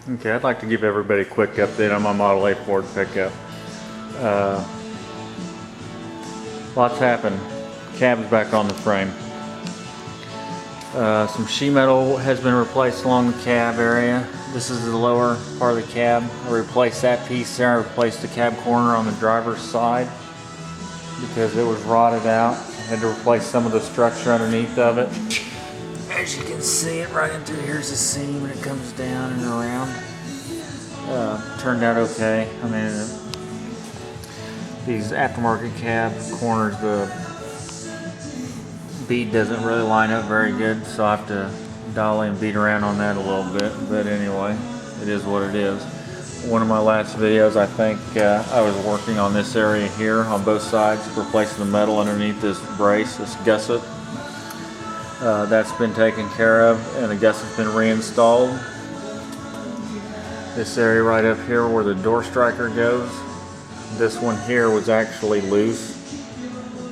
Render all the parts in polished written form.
Okay, I'd like to give everybody a quick update on my Model A Ford pickup. Lots happened. Cab's back on the frame. Some sheet metal has been replaced along the cab area. This is the lower part of the cab. I replaced that piece there. I replaced the cab corner on the driver's side because it was rotted out. I had to replace some of the structure underneath of it. As you can see it right into here's the seam and it comes down and around. Turned out okay. I mean, these aftermarket cab corners, the bead doesn't really line up very good, so I have to dolly and beat around on that a little bit. But anyway, it is what it is. One of my last videos, I think I was working on this area here on both sides, replacing the metal underneath this brace, this gusset. That's been taken care of, and the gusset's been reinstalled. This area right up here where the door striker goes, this one here was actually loose,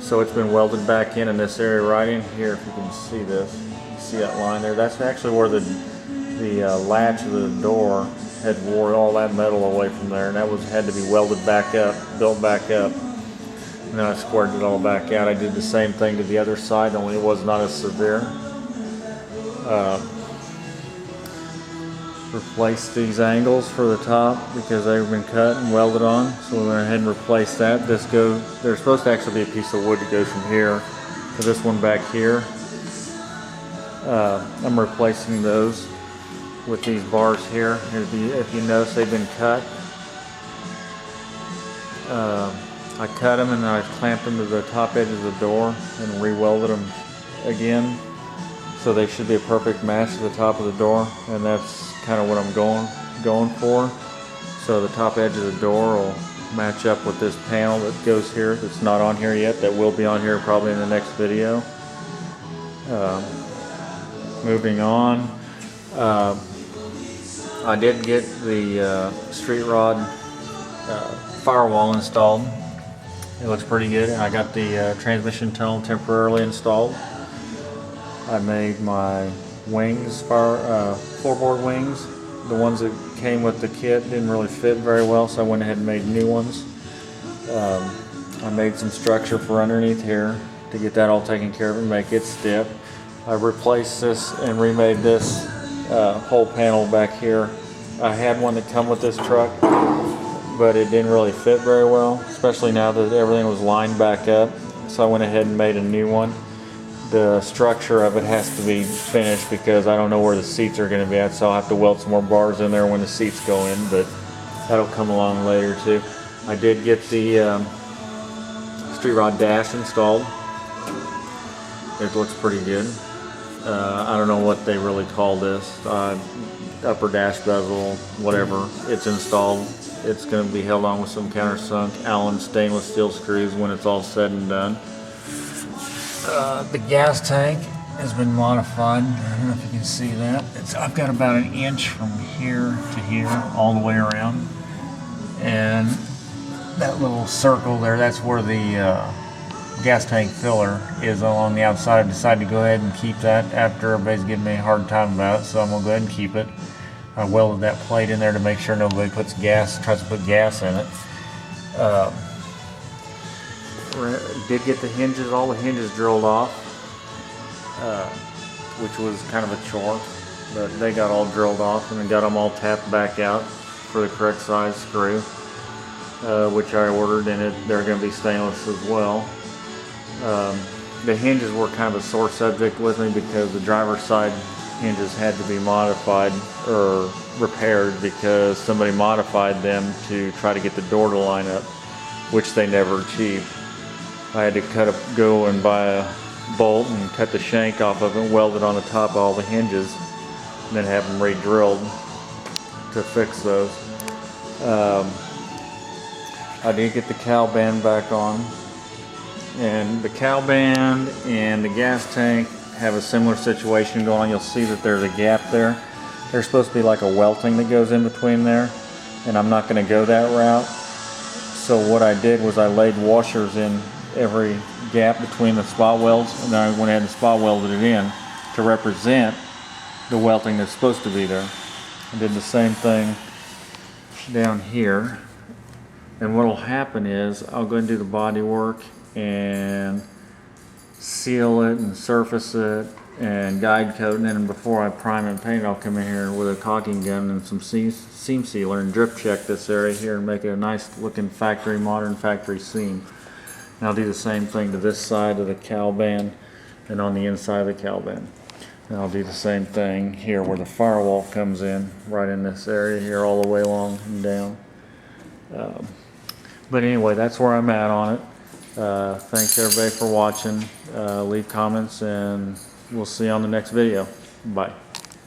so it's been welded back in this area right in here. If you can see this, you see that line there, that's actually where the latch of the door had wore all that metal away from there, and that had to be welded back up, built back up, and then I squared it all back out. I did the same thing to the other side, only it was not as severe. Replaced these angles for the top because they've been cut and welded on, so we went ahead and replaced that. There's supposed to actually be a piece of wood that goes from here to this one back here. I'm replacing those with these bars here. If you notice, they've been cut. I cut them and then I clamped them to the top edge of the door and re-welded them again, so they should be a perfect match to the top of the door, and that's kind of what I'm going for. So the top edge of the door will match up with this panel that goes here, that's not on here yet, that will be on here probably in the next video. Moving on, I did get the street rod firewall installed. It looks pretty good, and I got the transmission tunnel temporarily installed. I made my wings, floorboard wings. The ones that came with the kit didn't really fit very well, so I went ahead and made new ones. I made some structure for underneath here to get that all taken care of and make it stiff. I replaced this and remade this whole panel back here. I had one that come with this truck, but it didn't really fit very well, especially now that everything was lined back up. So I went ahead and made a new one. The structure of it has to be finished because I don't know where the seats are going to be at, so I'll have to weld some more bars in there when the seats go in, but that'll come along later too. I did get the street rod dash installed. It looks pretty good. I don't know what they really call this, upper dash bezel, whatever. It's installed. It's going to be held on with some countersunk Allen stainless steel screws when it's all said and done. The gas tank has been modified. I don't know if you can see that. I've got about an inch from here to here, all the way around. And that little circle there, that's where the gas tank filler is along the outside. I decided to go ahead and keep that after everybody's giving me a hard time about it, so I'm going to go ahead and keep it. I welded that plate in there to make sure nobody tries to put gas in it. Did get the hinges, all the hinges drilled off, which was kind of a chore, but they got all drilled off and then got them all tapped back out for the correct size screw, which I ordered, and they're going to be stainless as well. The hinges were kind of a sore subject with me because the driver's side hinges had to be modified or repaired because somebody modified them to try to get the door to line up, which they never achieved. I had to go and buy a bolt and cut the shank off of it and weld it on the top of all the hinges, and then have them re-drilled to fix those. I did get the cowl band back on, and the cowl band and the gas tank have a similar situation going on. You'll see that there's a gap there. There's supposed to be like a welting that goes in between there, and I'm not going to go that route. So what I did was I laid washers in every gap between the spot welds, and then I went ahead and spot welded it in to represent the welting that's supposed to be there. I did the same thing down here. And what will happen is I'll go and do the body work and seal it and surface it and guide coat, and then before I prime and paint, I'll come in here with a caulking gun and some seam sealer and drip check this area here and make it a nice looking modern factory seam. And I'll do the same thing to this side of the cowl band and on the inside of the cowl band. And I'll do the same thing here where the firewall comes in, right in this area here all the way along and down. But anyway, that's where I'm at on it. Thanks everybody for watching. Leave comments and we'll see you on the next video. Bye.